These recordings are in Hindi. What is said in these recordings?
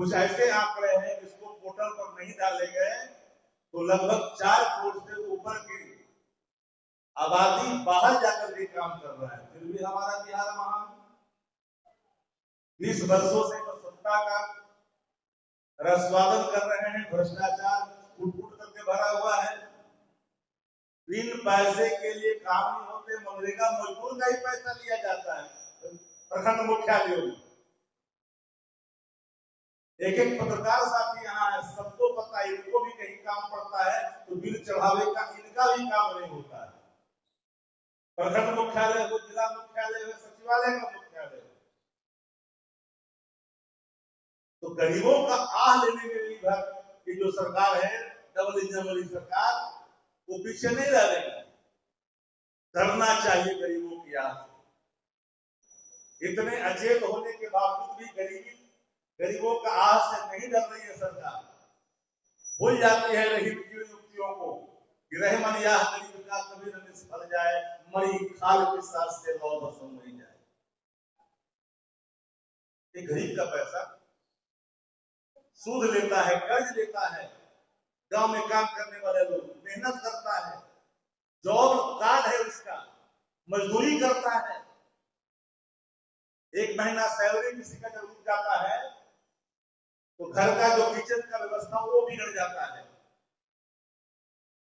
कुछ ऐसे आंकड़े हैं जिसको पोर्टल पर नहीं डाले गए तो लगभग 4 करोड़ से ऊपर की आबादी बाहर जाकर के काम कर रहा है। फिर भी हमारा बिहार महान 20 वर्षों से तो सत्ता का रसवादन कर रहे हैं, भ्रष्टाचार फुट करके भरा हुआ है। बिन पैसे के लिए काम नहीं होते, मनरेगा मजदूर का ही पैसा लिया जाता है प्रखंड मुख्यालयों में। एक एक पत्रकार साथी यहाँ है, सबको पता है, इनको भी कहीं काम पड़ता है तो बिल चढ़ावे का इनका भी काम नहीं होता है। प्रखंड मुख्यालय हो, जिला मुख्यालय हो, सचिवालय का मुख्यालय हो, तो गरीबों का आह लेने के लिए की जो सरकार है, डबल इंजन वाली सरकार, वो पीछे नहीं रह रही। डरना चाहिए गरीबों की आह। इतने अचेत होने के बावजूद भी गरीबों का आह से नहीं डर रही है सरकार। भूल जाती है रही युक्तियों को कि रहे मन यह गरीब का कभी न निष्फल जाए, मरी खाल के साथ से लौ भस्म नहीं जाए। ये गरीब का पैसा सूद लेता है, कर्ज लेता है। गांव में काम करने वाले लोग मेहनत करता है, जॉब कार्ड है उसका, मजदूरी करता है, एक महीना सैलरी किसी का जब रुक जाता है तो घर का जो किचन का व्यवस्था वो बिगड़ जाता है।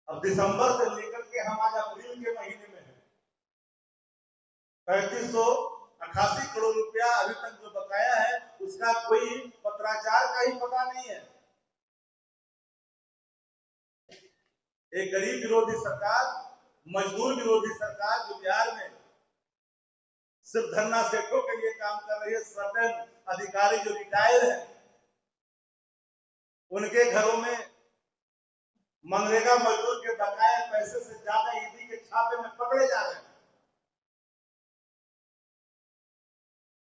अब दिसंबर से लेकर के हम आज अप्रैल के महीने में है, 3588 करोड़ रुपया अभी तक जो बकाया है उसका कोई पत्राचार का ही पता नहीं है। एक गरीब विरोधी सरकार, मजदूर विरोधी सरकार जो बिहार में सिर्फ धरना सेठों के लिए काम कर रही है। सर्टेन अधिकारी जो रिटायर है उनके घरों में मनरेगा मजदूर के बकाया पैसे से ज्यादा ईडी के छापे में पकड़े जा रहे हैं।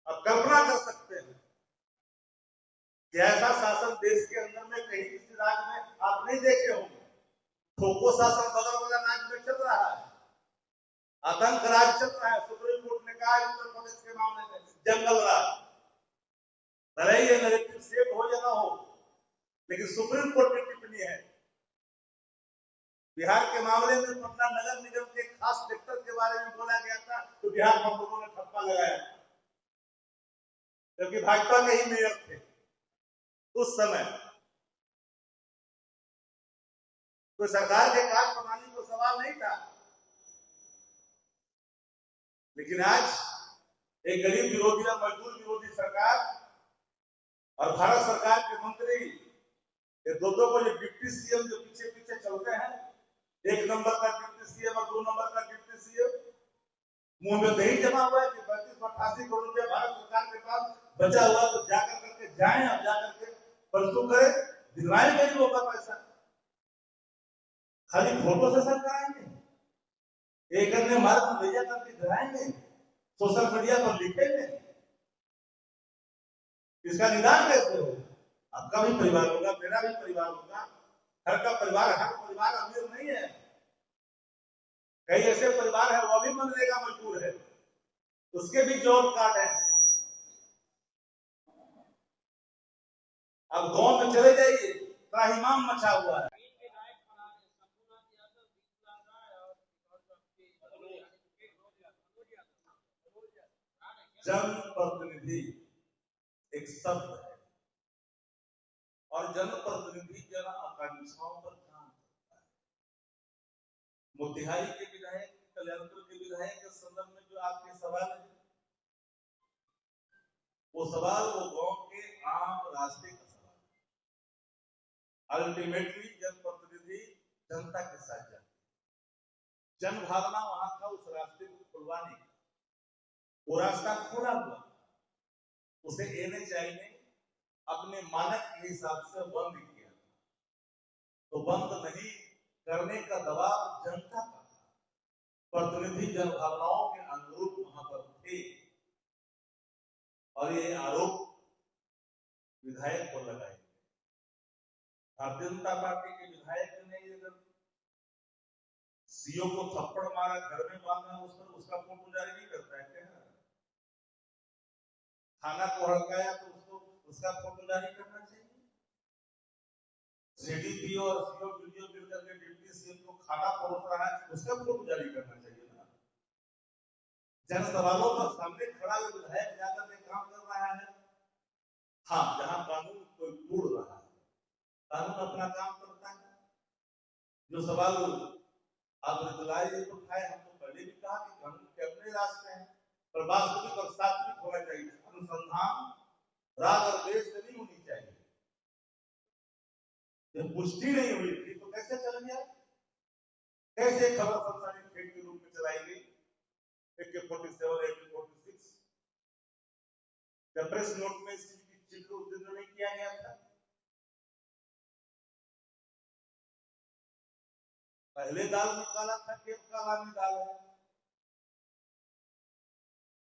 अब कल्पना कर सकते हैं कि ऐसा शासन देश के अंदर में कहीं किसी राज्य में आप नहीं देखे होंगे। ठोको शासन बगल वाला राज्य में चल रहा है, आतंक राज चल रहा है। सुप्रीम कोर्ट ने कहा उत्तर प्रदेश के मामले में जंगल राज, भले ही ये नैरेटिव सेट हो या ना हो, लेकिन सुप्रीम कोर्ट की टिप्पणी है। बिहार के मामले में पटना नगर निगम के खास सेक्टर के बारे में बोला गया था तो बिहार में लोगों ने ठप्पा लगाया, क्योंकि भाजपा के ही मेयर थे उस समय। तो सरकार के कार्य प्रणाली को सवाल नहीं था, लेकिन आज एक गरीब विरोधी और मजदूर विरोधी सरकार और भारत सरकार के मंत्री ये दो को जो डिप्टी सीएम जो पीछे पीछे चलते हैं, 1 नंबर का डिप्टी सीएम और 2 नंबर का डिप्टी सीएम, मुंह में दही जमा हुआ है कि 3588 करोड़ रुपया भारत सरकार के पास बचा हुआ, तो जाकर करके जाएं, अब जाकर के परसों करें, दिलवाएं गरीबों का पैसा। खाली फोटो सेशन कराएंगे, एक अन्य मार्ग में भेजा करके दिलाएंगे, सोशल मीडिया पर लिखेंगे, इसका निदान कैसे होगा? आपका भी परिवार होगा, मेरा भी परिवार होगा, हर का परिवार, हर परिवार अमीर नहीं है। कई ऐसे परिवार है वो भी मनरेगा मजदूर है, उसके भी जॉब कार्ड है। अब गांव में चले जाइए, त्राहिमाम मचा हुआ है। जनप्रतिनिधि एक शब्द है और जनप्रतिनिधि जन आकांक्षाओं पर काम करता है। मोतिहारी के विधायक, कल्याणपुर के विधायक के संदर्भ में जो आपके सवाल है, वो सवाल वो गांव के आम रास्ते का सवाल है। अल्टीमेटली जनप्रतिनिधि जनता के साथ जाते, जन भावना वहां था उस रास्ते को खुलवाने का, वो रास्ता खुला हुआ, उसे NHAI ने अपने मानक के हिसाब से बंद किया, तो बंद नहीं करने का दबाव जनता का था। प्रतिनिधि जन भावनाओं के अनुरूप वहां पर थे और ये आरोप विधायक को लगाए। भारतीय जनता पार्टी के विधायक ने सीओ को थप्पड़ मारा, घर में बांधा, उसका फोटो जारी नहीं करता है क्या? थाना को हड़काया तो उसका फोटो जारी करना चाहिए। सीडीपी और सीओ वीडियो मिलकर के डिप्टी सीएम को खाना परोस रहा है, उसका फोटो जारी करना चाहिए ना। जन सवालों पर सामने खड़ा विधायक जाकर के काम कर रहा है। हाँ, जहां कानून कोई तोड़ रहा है, कानून अपना काम करता है। जो सवाल आप रिजलाई उठाए, हम तो पहले भी कहा कि कानून के अपने रास्ते हैं, पर वास्तविक और सात्विक होना चाहिए। अनुसंधान राग और द्वेष से नहीं होनी चाहिए। जब पुष्टि नहीं हुई थी तो कैसे चल गया? कैसे खबर फंसाने फेक के रूप में चलाई गई? AK-47, AK-46 जब प्रेस नोट में इस चीज की चित्र उद्धृत नहीं किया गया था। पहले दाल में काला था कि काला में दाल है?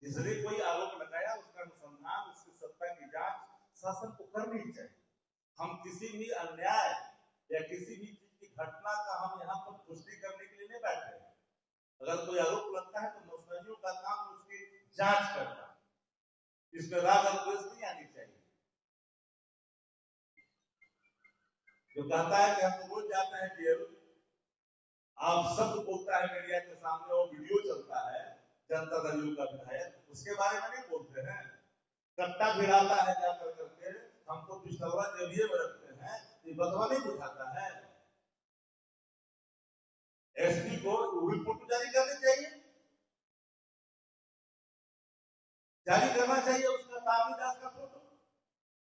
जिसने कोई आरोप लगाया उसका अनुसंधान, उसकी सत्ता की जांच शासन को करनी चाहिए। हम किसी भी अन्याय या किसी भी चीज की घटना का हम यहाँ पर पुष्टि करने के लिए नहीं बैठे हैं। अगर कोई आरोप लगता है तो मुस्तैदियों का काम उसकी जांच करना, इसमें राग और द्वेष नहीं आनी चाहिए। जो कहता है कि हम तो रोज जाते हैं जेल, आप सब बोलता है मीडिया के सामने और वीडियो चलता है जनता दल का विधायक, उसके बारे में नहीं बोलते हैं। कट्टा भिड़ाता है जाकर करके, हम तो पिछलवा जेबिए में रखते हैं, ये बदवा नहीं बुझाता है। एसपी को रिपोर्ट जारी करनी चाहिए, जारी करना चाहिए, उसका तामीदा